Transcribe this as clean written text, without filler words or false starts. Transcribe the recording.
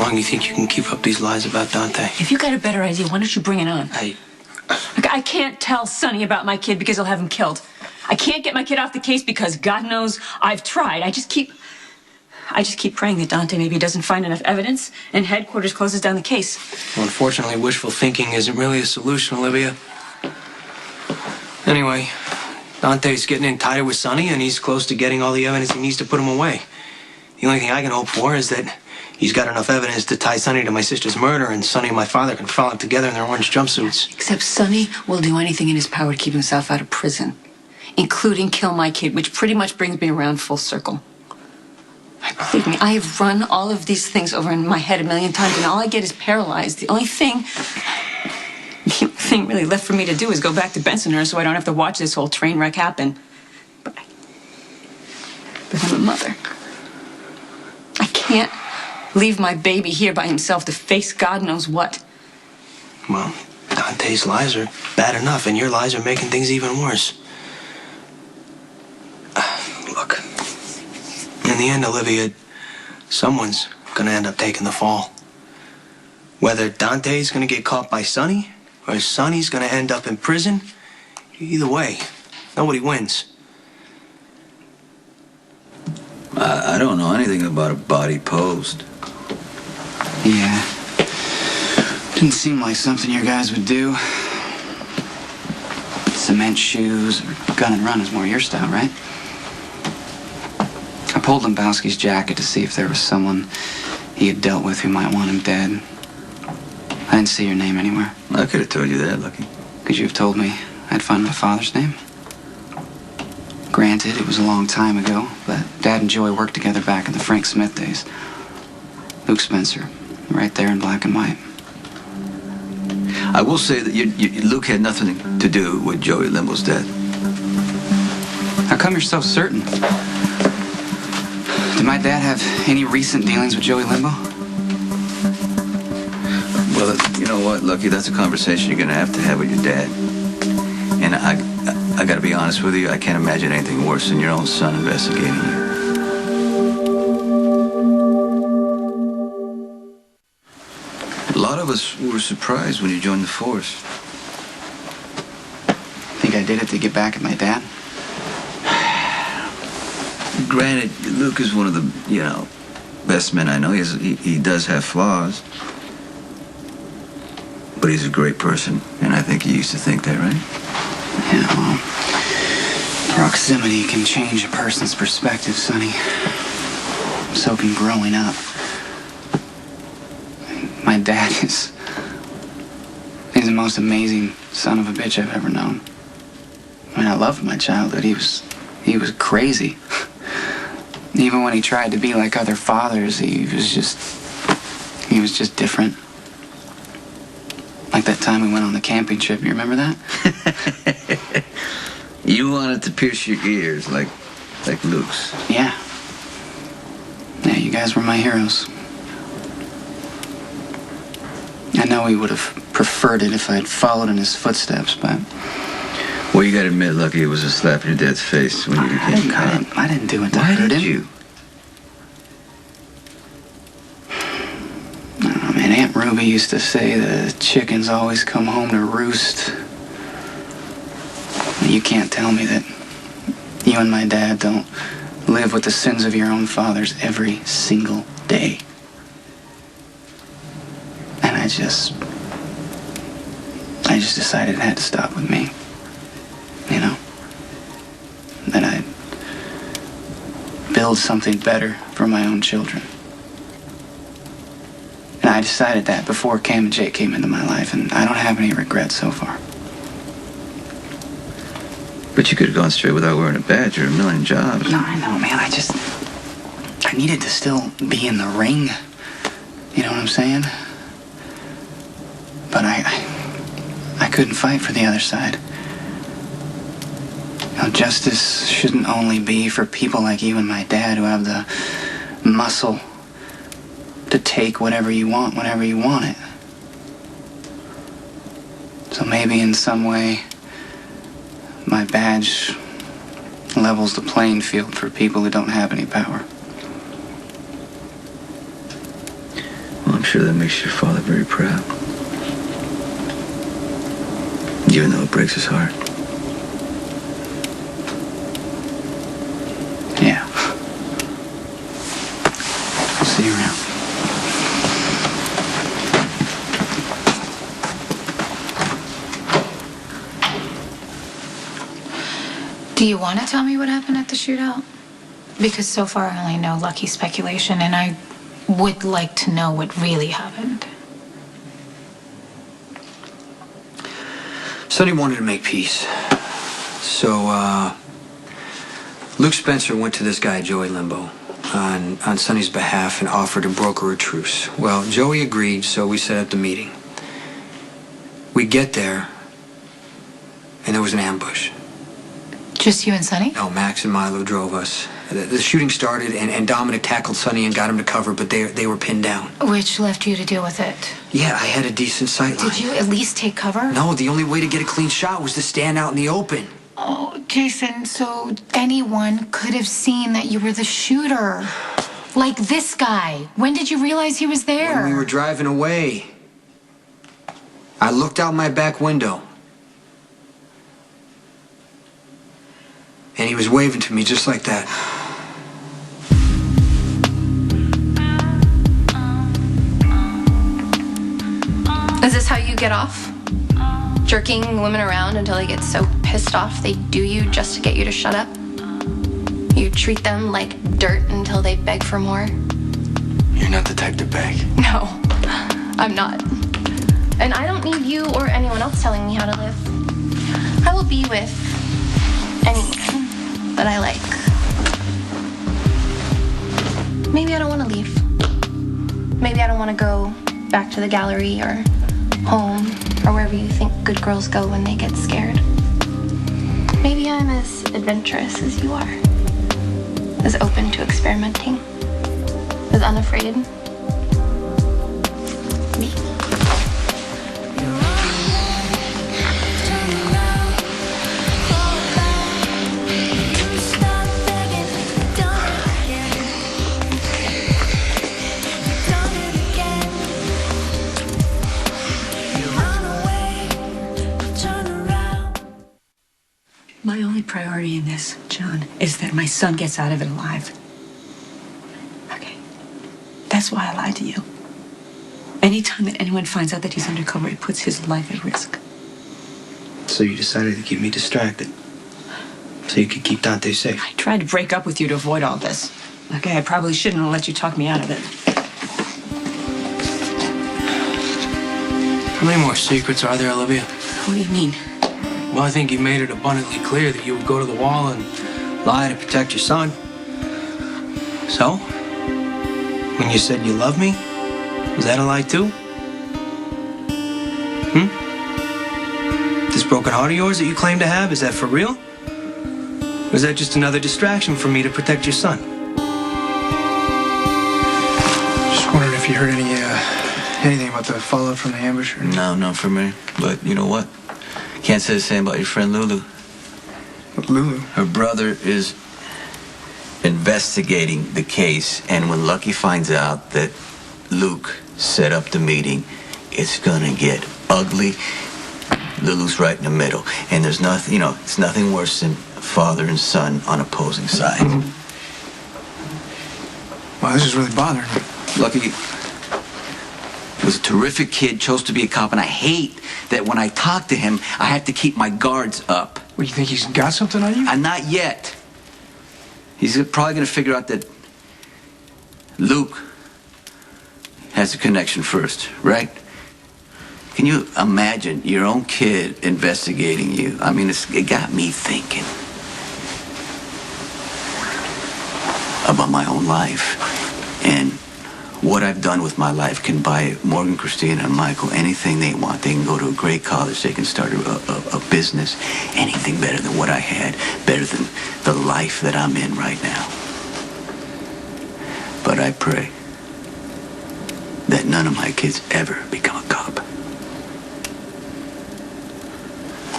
long do you think you can keep up these lies about Dante? If you got a better idea, why don't you bring it on? Hey. Look, I can't tell Sonny about my kid because he'll have him killed. I can't get my kid off the case because God knows I've tried. I just keep praying that Dante maybe doesn't find enough evidence and headquarters closes down the case. Well, unfortunately, wishful thinking isn't really a solution, Olivia. Anyway, Dante's getting in tighter with Sonny, and he's close to getting all the evidence he needs to put him away. The only thing I can hope for is that he's got enough evidence to tie Sonny to my sister's murder, and Sonny and my father can frolic together in their orange jumpsuits. Except Sonny will do anything in his power to keep himself out of prison, including kill my kid, which pretty much brings me around full circle. Believe me, I have run all of these things over in my head a million times, and all I get is paralyzed. The only thing really left for me to do is go back to Bensonhurst so I don't have to watch this whole train wreck happen. But I'm a mother. I can't leave my baby here by himself to face God knows what. Well, Dante's lies are bad enough, and your lies are making things even worse. Look, in the end, Olivia, someone's gonna end up taking the fall. Whether Dante's gonna get caught by Sonny, or Sonny's gonna end up in prison, either way, nobody wins. I don't know anything about a body post. Yeah. Didn't seem like something your guys would do. Cement shoes or gun and run is more your style, right? I pulled Lebowski's jacket to see if there was someone he had dealt with who might want him dead. I didn't see your name anywhere. I could have told you that, Lucky. Could you have told me I'd find my father's name? Granted, it was a long time ago, but Dad and Joey worked together back in the Frank Smith days. Luke Spencer, right there in black and white. I will say that Luke had nothing to do with Joey Limbo's death. How come you're so certain? Did my dad have any recent dealings with Joey Limbo? Well, you know what, Lucky? That's a conversation you're going to have with your dad. And I got to be honest with you, I can't imagine anything worse than your own son investigating you. A lot of us were surprised when you joined the force. Think I did it to get back at my dad? Granted, Luke is one of the, best men I know. He does have flaws. But he's a great person, and I think you used to think that, right? Yeah, well, proximity can change a person's perspective, Sonny. So can growing up. My dad he's the most amazing son of a bitch I've ever known. I mean, I loved my childhood. He was crazy. Even when he tried to be like other fathers, he was just different. Like that time we went on the camping trip, you remember that? You wanted to pierce your ears like Luke's. Yeah. Yeah, you guys were my heroes. I know he would have preferred it if I'd followed in his footsteps, but... Well, you gotta admit, Lucky, it was a slap in your dad's face when you became cop. I didn't do it to Why hurt did him. you? I don't know, man. Aunt Ruby used to say the chickens always come home to roost. You can't tell me that you and my dad don't live with the sins of your own fathers every single day. And I just decided it had to stop with me. You know? That I'd build something better for my own children. And I decided that before Cam and Jake came into my life, and I don't have any regrets so far. But you could have gone straight without wearing a badge or a million jobs. No, I know, man. I needed to still be in the ring. You know what I'm saying? But I couldn't fight for the other side. You know, justice shouldn't only be for people like you and my dad who have the muscle to take whatever you want whenever you want it. So maybe in some way, my badge levels the playing field for people who don't have any power. Well, I'm sure that makes your father very proud. Even though it breaks his heart. Yeah. I'll see you around. Do you want to tell me what happened at the shootout? Because so far I only know lucky speculation, and I would like to know what really happened. Sonny wanted to make peace. So, Luke Spencer went to this guy, Joey Limbo, on Sonny's behalf and offered to broker a truce. Well, Joey agreed, so we set up the meeting. We get there, and there was an ambush. Just you and Sonny? No, Max and Milo drove us. The shooting started, and Dominic tackled Sonny and got him to cover, but they were pinned down. Which left you to deal with it? Yeah, I had a decent sight line. Did you at least take cover? No, the only way to get a clean shot was to stand out in the open. Oh, Jason, so anyone could have seen that you were the shooter. Like this guy. When did you realize he was there? When we were driving away. I looked out my back window. And he was waving to me just like that. Is this how you get off? Jerking women around until they get so pissed off they do you just to get you to shut up? You treat them like dirt until they beg for more? You're not the type to beg. No, I'm not. And I don't need you or anyone else telling me how to live. I will be with anyone that I like. Maybe I don't want to leave. Maybe I don't want to go back to the gallery or home or wherever you think good girls go when they get scared. Maybe I'm as adventurous as you are, as open to experimenting, as unafraid. Me. My only priority in this, John, is that my son gets out of it alive. Okay. That's why I lied to you. Anytime that anyone finds out that he's undercover, it puts his life at risk. So you decided to keep me distracted. So you could keep Dante safe. I tried to break up with you to avoid all this. Okay, I probably shouldn't have let you talk me out of it. How many more secrets are there, Olivia? What do you mean? Well, I think you made it abundantly clear that you would go to the wall and lie to protect your son. So, when you said you love me, was that a lie too? This broken heart of yours that you claim to have, is that for real? Or is that just another distraction for me to protect your son? Just wondering if you heard anything about the fallout from the ambush or... No, not for me. But you know what? Can't say the same about your friend Lulu. Lulu? Her brother is investigating the case, and when Lucky finds out that Luke set up the meeting, it's gonna get ugly. Lulu's right in the middle, and there's nothing, it's nothing worse than father and son on opposing sides. Wow, this is really bothering me. Lucky was a terrific kid, chose to be a cop, and I hate that when I talk to him, I have to keep my guards up. What, you think he's got something on you? Not yet. He's probably going to figure out that Luke has a connection first, right? Can you imagine your own kid investigating you? I mean, it got me thinking about my own life. And what I've done with my life can buy Morgan, Christina, and Michael anything they want. They can go to a great college. They can start a business. Anything better than what I had. Better than the life that I'm in right now. But I pray that none of my kids ever become a cop.